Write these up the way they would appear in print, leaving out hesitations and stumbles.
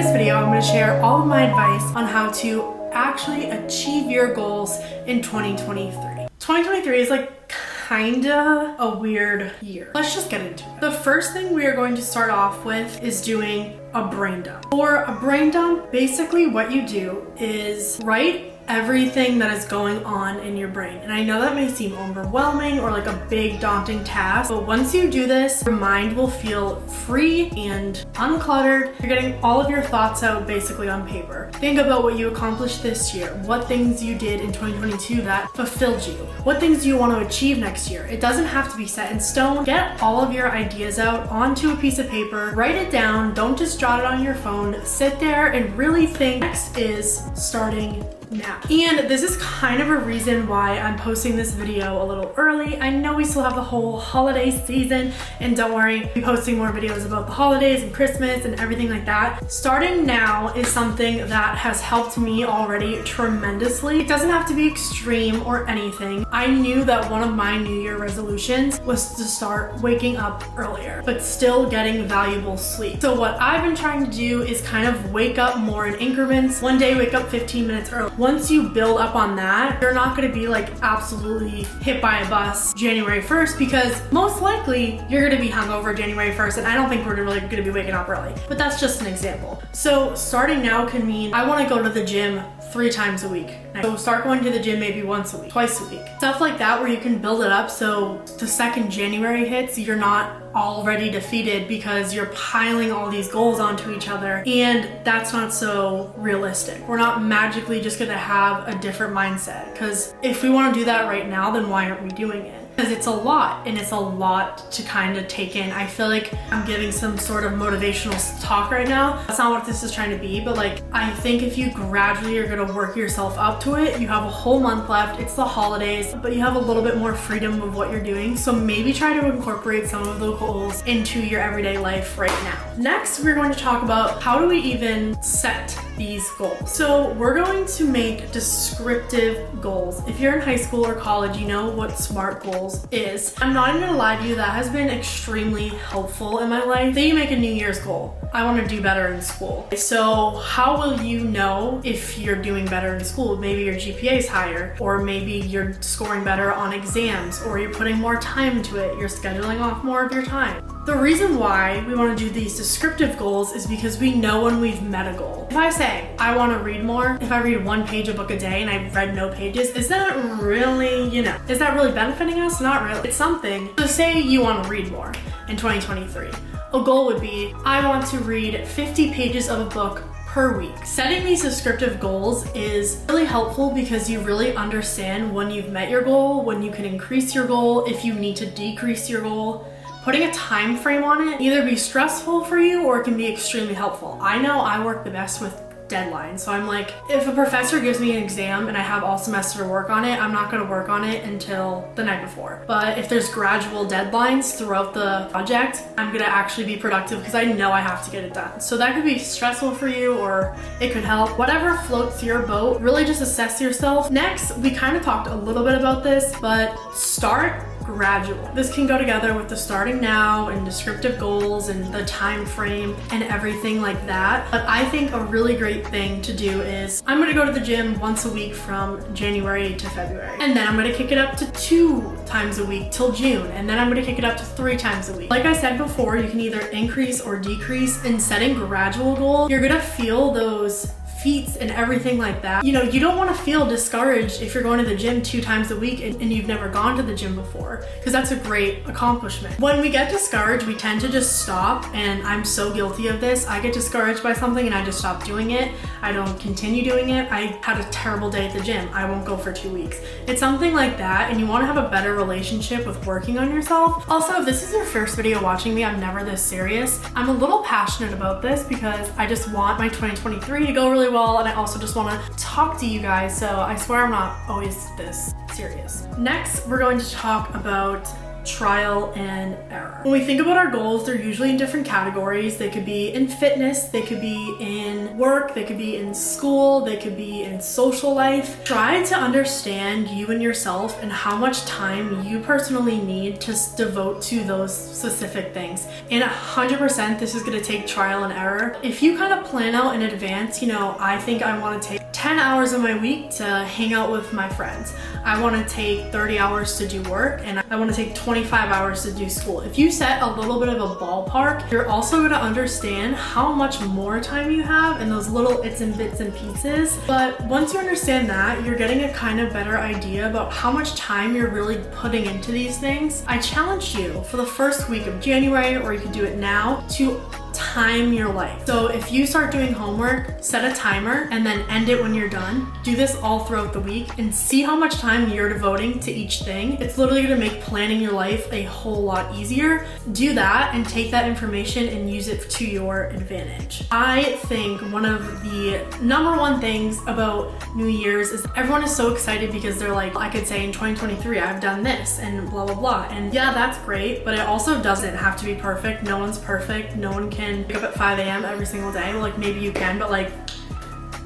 this video, I'm going to share all of my advice on how to actually achieve your goals in 2023. 2023 is like kinda a weird year. Let's just get into it. The first thing we are going to start off with is doing a brain dump. For a brain dump, basically what you do is write everything that is going on in your brain. And I know that may seem overwhelming or like a big daunting task, but once you do this, your mind will feel free and uncluttered. You're getting all of your thoughts out basically on paper. Think about what you accomplished this year, what things you did in 2022 that fulfilled you, what things you want to achieve next year. It doesn't have to be set in stone. Get all of your ideas out onto a piece of paper, write it down, don't just jot it on your phone, sit there and really think. Next is starting now. And this is kind of a reason why I'm posting this video a little early. I know we still have the whole holiday season, and don't worry, I'll be posting more videos about the holidays and Christmas and everything like that. Starting now is something that has helped me already tremendously. It doesn't have to be extreme or anything. I knew that one of my New Year resolutions was to start waking up earlier, but still getting valuable sleep. So what I've been trying to do is kind of wake up more in increments. One day wake up 15 minutes early. Once you build up on that, you're not going to be like absolutely hit by a bus January 1st, because most likely you're going to be hungover January 1st, and I don't think we're really going to be waking up early, but that's just an example. So starting now can mean I want to go to the gym 3 times a week. So start going to the gym maybe once a week, twice a week. Stuff like that where you can build it up so the second January hits, you're not already defeated because you're piling all these goals onto each other, and that's not so realistic. We're not magically just gonna have a different mindset, because if we want to do that right now, then why aren't we doing it? Because it's a lot, and it's a lot to kind of take in. I feel like I'm giving some sort of motivational talk right now. That's not what this is trying to be, but like, I think if you gradually are gonna work yourself up to it, you have a whole month left, it's the holidays, but you have a little bit more freedom of what you're doing. So maybe try to incorporate some of the goals into your everyday life right now. Next, we're going to talk about how do we even set these goals. So we're going to make descriptive goals. If you're in high school or college, you know what SMART goals is. I'm not even gonna lie to you, that has been extremely helpful in my life. Say you make a New Year's goal. I want to do better in school. So how will you know if you're doing better in school? Maybe your GPA is higher, or maybe you're scoring better on exams, or you're putting more time into it. You're scheduling off more of your time. The reason why we want to do these descriptive goals is because we know when we've met a goal. If I say, I want to read more, if I read 1 page a book a day and I've read no pages, is that really, is that really benefiting us? Not really. It's something. So say you want to read more in 2023. A goal would be, I want to read 50 pages of a book per week. Setting these descriptive goals is really helpful because you really understand when you've met your goal, when you can increase your goal, if you need to decrease your goal. Putting a time frame on it either be stressful for you or it can be extremely helpful. I know I work the best with deadlines. So I'm like, if a professor gives me an exam and I have all semester to work on it, I'm not going to work on it until the night before. But if there's gradual deadlines throughout the project, I'm going to actually be productive because I know I have to get it done. So that could be stressful for you, or it could help. Whatever floats your boat, really just assess yourself. Next, we kind of talked a little bit about this, but start gradual. This can go together with the starting now and descriptive goals and the time frame and everything like that. But I think a really great thing to do is I'm gonna go to the gym once a week from January to February. And then I'm gonna kick it up to 2 times a week till June. And then I'm gonna kick it up to 3 times a week. Like I said before, you can either increase or decrease. In setting gradual goals, you're gonna feel those feats and everything like that. You don't want to feel discouraged if you're going to the gym 2 times a week and you've never gone to the gym before, because that's a great accomplishment. When we get discouraged, we tend to just stop, and I'm so guilty of this. I get discouraged by something and I just stop doing it. I don't continue doing it. I had a terrible day at the gym. I won't go for 2 weeks. It's something like that, and you want to have a better relationship with working on yourself. Also, if this is your first video watching me, I'm never this serious. I'm a little passionate about this because I just want my 2023 to go really well, and I also just want to talk to you guys, so I swear I'm not always this serious. Next, we're going to talk about trial and error. When we think about our goals, they're usually in different categories. They could be in fitness, they could be in work, they could be in school, they could be in social life. Try to understand you and yourself and how much time you personally need to devote to those specific things. And 100% this is going to take trial and error. If you kind of plan out in advance, you know, I think I want to take 10 hours of my week to hang out with my friends. I want to take 30 hours to do work, and I want to take 25 hours to do school. If you set a little bit of a ballpark, you're also going to understand how much more time you have in those little its and bits and pieces. But once you understand that, you're getting a kind of better idea about how much time you're really putting into these things. I challenge you for the first week of January, or you can do it now, to time your life. So if you start doing homework, set a timer and then end it when you're done. Do this all throughout the week and see how much time you're devoting to each thing. It's literally gonna make planning your life a whole lot easier. Do that and take that information and use it to your advantage. I think one of the number one things about New Year's is everyone is so excited because they're like, I could say in 2023, I've done this and blah, blah, blah. And yeah, that's great, but it also doesn't have to be perfect. No one's perfect. No one can wake up at 5 a.m. every single day. Well, like maybe you can, but like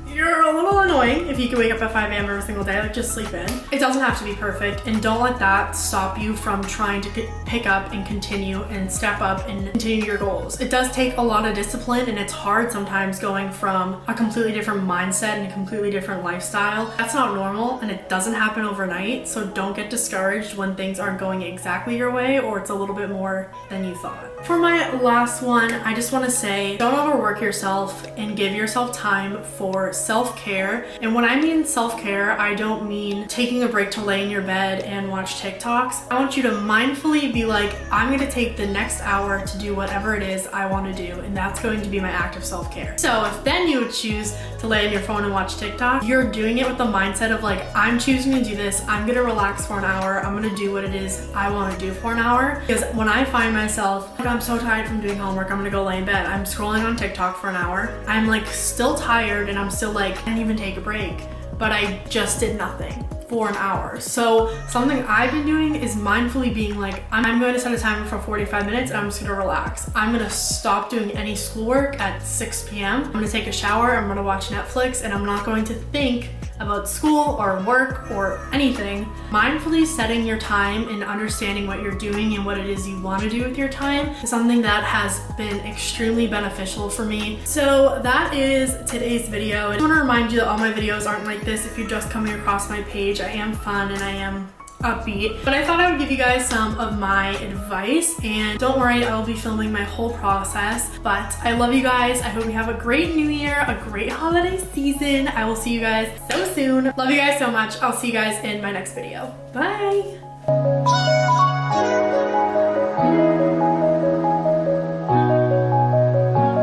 you're a little annoying if you can wake up at 5 a.m. every single day. Like just sleep in. It doesn't have to be perfect, and don't let that stop you from trying to pick up and continue and step up and continue your goals. It does take a lot of discipline, and it's hard sometimes going from a completely different mindset and a completely different lifestyle. That's not normal, and it doesn't happen overnight, so don't get discouraged when things aren't going exactly your way or it's a little bit more than you thought. For my last one, I just want to say, don't overwork yourself and give yourself time for self-care. And when I mean self-care, I don't mean taking a break to lay in your bed and watch TikToks. I want you to mindfully be like, I'm going to take the next hour to do whatever it is I want to do, and that's going to be my act of self-care. So if then you would choose to lay on your phone and watch TikTok, you're doing it with the mindset of like, I'm choosing to do this. I'm going to relax for an hour. I'm going to do what it is I want to do for an hour. Because when I find myself, like, I'm so tired from doing homework, I'm gonna go lay in bed, I'm scrolling on TikTok for an hour, I'm like still tired and I'm still like, I didn't even take a break, but I just did nothing for an hour. So something I've been doing is mindfully being like, I'm going to set a timer for 45 minutes and I'm just gonna relax. I'm gonna stop doing any schoolwork at 6 p.m. I'm gonna take a shower, I'm gonna watch Netflix, and I'm not going to think about school or work or anything. Mindfully setting your time and understanding what you're doing and what it is you want to do with your time is something that has been extremely beneficial for me. So that is today's video. I just want to remind you that all my videos aren't like this. If you're just coming across my page, I am fun and I am upbeat, but I thought I would give you guys some of my advice, and don't worry, I will be filming my whole process. But I love you guys. I hope you have a great new year, a great holiday season. I will see you guys so soon. Love you guys so much. I'll see you guys in my next video. Bye.